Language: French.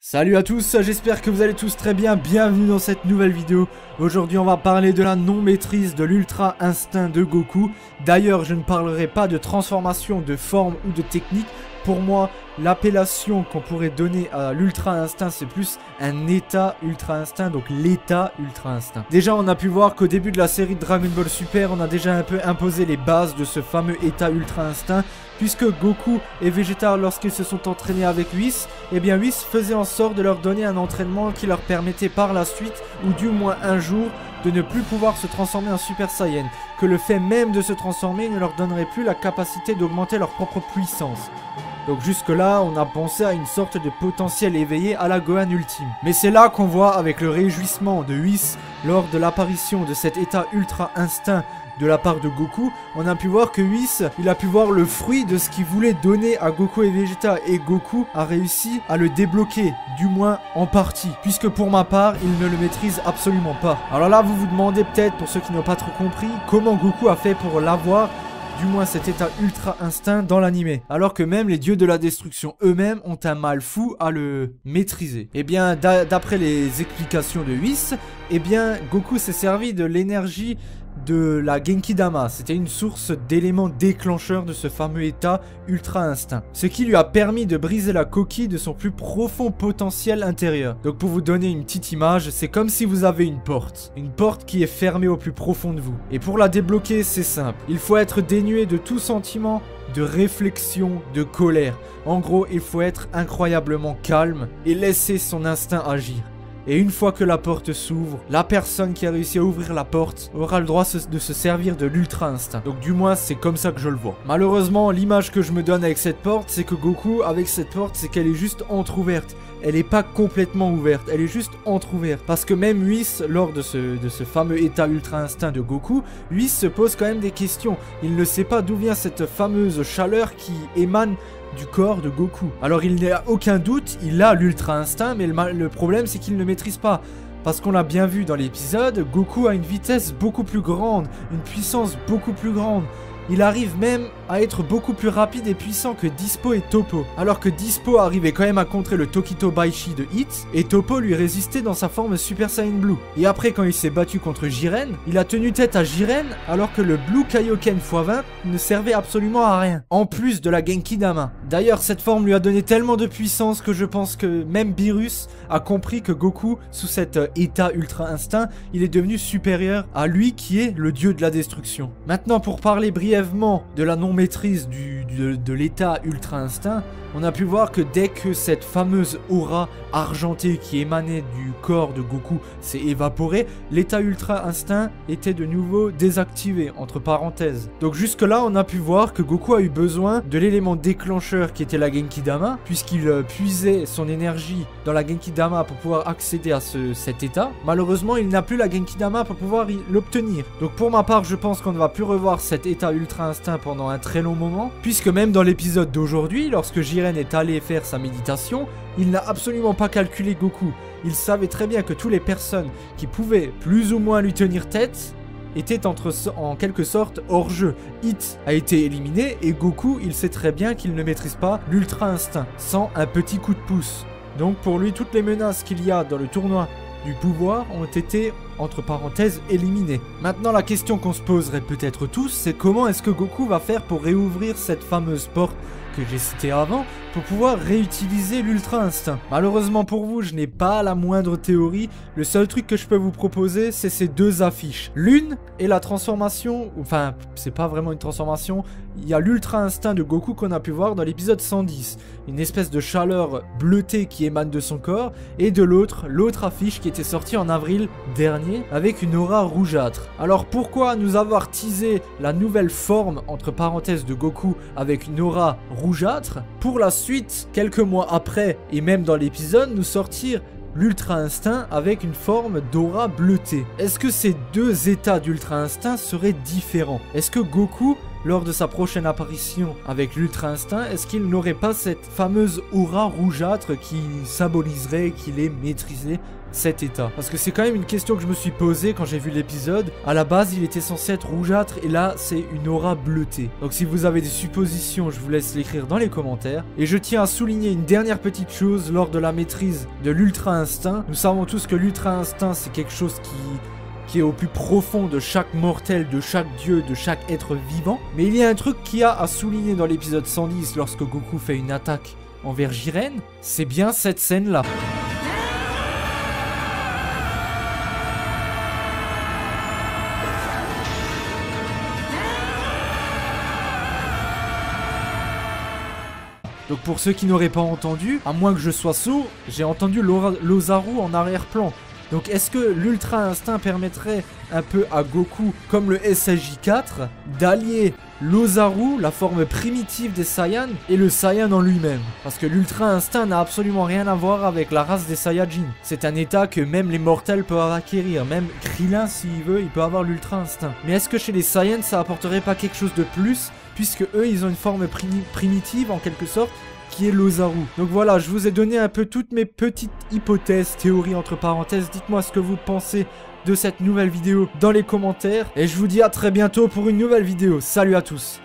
Salut à tous, j'espère que vous allez tous très bien, bienvenue dans cette nouvelle vidéo. Aujourd'hui on va parler de la non-maîtrise de l'Ultra Instinct de Goku. D'ailleurs je ne parlerai pas de transformation, de forme ou de technique. Pour moi, l'appellation qu'on pourrait donner à l'Ultra Instinct, c'est plus un état Ultra Instinct, donc l'état Ultra Instinct. Déjà, on a pu voir qu'au début de la série de Dragon Ball Super, on a déjà un peu imposé les bases de ce fameux état Ultra Instinct, puisque Goku et Vegeta, lorsqu'ils se sont entraînés avec Whis, eh bien Whis faisait en sorte de leur donner un entraînement qui leur permettait par la suite, ou du moins un jour, de ne plus pouvoir se transformer en Super Saiyan, que le fait même de se transformer ne leur donnerait plus la capacité d'augmenter leur propre puissance. Donc jusque là on a pensé à une sorte de potentiel éveillé à la Gohan ultime. Mais c'est là qu'on voit avec le réjouissement de Whis lors de l'apparition de cet état Ultra Instinct de la part de Goku, on a pu voir que Whis, il a pu voir le fruit de ce qu'il voulait donner à Goku et Vegeta, et Goku a réussi à le débloquer, du moins en partie, puisque pour ma part, il ne le maîtrise absolument pas. Alors là, vous vous demandez peut-être, pour ceux qui n'ont pas trop compris, comment Goku a fait pour l'avoir, du moins cet état Ultra Instinct dans l'animé, alors que même les dieux de la destruction eux-mêmes ont un mal fou à le maîtriser. Et bien, d'après les explications de Whis, eh bien, Goku s'est servi de l'énergie de la Genki Dama. C'était une source d'éléments déclencheurs de ce fameux état Ultra Instinct, ce qui lui a permis de briser la coquille de son plus profond potentiel intérieur. Donc pour vous donner une petite image, c'est comme si vous avez une porte qui est fermée au plus profond de vous. Et pour la débloquer, c'est simple, il faut être dénué de tout sentiment de réflexion, de colère. En gros, il faut être incroyablement calme et laisser son instinct agir. Et une fois que la porte s'ouvre, la personne qui a réussi à ouvrir la porte aura le droit de se servir de l'Ultra Instinct. Donc du moins, c'est comme ça que je le vois. Malheureusement, l'image que je me donne avec cette porte, c'est que Goku, avec cette porte, c'est qu'elle est juste entrouverte. Elle n'est pas complètement ouverte, elle est juste entrouverte. Parce que même Whis, lors de ce fameux état Ultra Instinct de Goku, Whis se pose quand même des questions. Il ne sait pas d'où vient cette fameuse chaleur qui émane du corps de Goku. Alors il n'y a aucun doute, il a l'Ultra Instinct, mais le problème c'est qu'il ne le maîtrise pas. Parce qu'on l'a bien vu dans l'épisode, Goku a une vitesse beaucoup plus grande, une puissance beaucoup plus grande. Il arrive même à être beaucoup plus rapide et puissant que Dispo et Toppo. Alors que Dispo arrivait quand même à contrer le Tokito Baishi de Hit, et Toppo lui résistait dans sa forme Super Saiyan Blue. Et après, quand il s'est battu contre Jiren, il a tenu tête à Jiren alors que le Blue Kaioken x20 ne servait absolument à rien. En plus de la Genki Dama. D'ailleurs, cette forme lui a donné tellement de puissance que je pense que même Beerus a compris que Goku, sous cet état Ultra Instinct, il est devenu supérieur à lui qui est le dieu de la destruction. Maintenant, pour parler brièvement de la non-maîtrise de l'état Ultra Instinct, on a pu voir que dès que cette fameuse aura argentée qui émanait du corps de Goku s'est évaporée, l'état Ultra Instinct était de nouveau désactivé, entre parenthèses. Donc jusque là, on a pu voir que Goku a eu besoin de l'élément déclencheur qui était la Genki Dama, puisqu'il puisait son énergie dans la Genki Dama pour pouvoir accéder à cet état. Malheureusement, il n'a plus la Genki Dama pour pouvoir l'obtenir. Donc pour ma part, je pense qu'on ne va plus revoir cet état Ultra Instinct pendant un très long moment, puisque même dans l'épisode d'aujourd'hui, lorsque Jiren est allé faire sa méditation, il n'a absolument pas calculé Goku. Il savait très bien que toutes les personnes qui pouvaient plus ou moins lui tenir tête étaient en quelque sorte hors jeu. Hit a été éliminé et Goku, il sait très bien qu'il ne maîtrise pas l'Ultra Instinct sans un petit coup de pouce. Donc pour lui, toutes les menaces qu'il y a dans le tournoi du pouvoir ont été, entre parenthèses, éliminées. Maintenant, la question qu'on se poserait peut-être tous, c'est comment est-ce que Goku va faire pour réouvrir cette fameuse porte que j'ai citée avant, pour pouvoir réutiliser l'Ultra Instinct. Malheureusement pour vous, je n'ai pas la moindre théorie. Le seul truc que je peux vous proposer, c'est ces deux affiches. L'une est la transformation, enfin, c'est pas vraiment une transformation, il y a l'Ultra Instinct de Goku qu'on a pu voir dans l'épisode 110. Une espèce de chaleur bleutée qui émane de son corps, et de l'autre affiche qui était sortie en avril dernier, avec une aura rougeâtre. Alors pourquoi nous avoir teasé la nouvelle forme, entre parenthèses, de Goku avec une aura rougeâtre, pour la suite, quelques mois après, et même dans l'épisode, nous sortir l'Ultra Instinct avec une forme d'aura bleutée? Est-ce que ces deux états d'Ultra Instinct seraient différents? Est-ce que Goku lors de sa prochaine apparition avec l'Ultra Instinct, est-ce qu'il n'aurait pas cette fameuse aura rougeâtre qui symboliserait qu'il est maîtrisé cet état? Parce que c'est quand même une question que je me suis posée quand j'ai vu l'épisode. À la base, il était censé être rougeâtre et là, c'est une aura bleutée. Donc si vous avez des suppositions, je vous laisse l'écrire dans les commentaires. Et je tiens à souligner une dernière petite chose lors de la maîtrise de l'Ultra Instinct. Nous savons tous que l'Ultra Instinct, c'est quelque chose qui est au plus profond de chaque mortel, de chaque dieu, de chaque être vivant. Mais il y a un truc qu'il y a à souligner dans l'épisode 110 lorsque Goku fait une attaque envers Jiren, c'est bien cette scène-là. Donc pour ceux qui n'auraient pas entendu, à moins que je sois sourd, j'ai entendu l'Ozaru en arrière-plan. Donc est-ce que l'Ultra Instinct permettrait un peu à Goku, comme le SSJ4, d'allier l'Ozaru, la forme primitive des Saiyans, et le Saiyan en lui-même? Parce que l'Ultra Instinct n'a absolument rien à voir avec la race des Saiyajin. C'est un état que même les mortels peuvent acquérir. Même Krillin, s'il veut, il peut avoir l'Ultra Instinct. Mais est-ce que chez les Saiyans, ça apporterait pas quelque chose de plus, puisque eux, ils ont une forme primitive, en quelque sorte, qui est l'Ozaru. Donc voilà, je vous ai donné un peu toutes mes petites hypothèses, théories entre parenthèses. Dites-moi ce que vous pensez de cette nouvelle vidéo dans les commentaires. Et je vous dis à très bientôt pour une nouvelle vidéo. Salut à tous!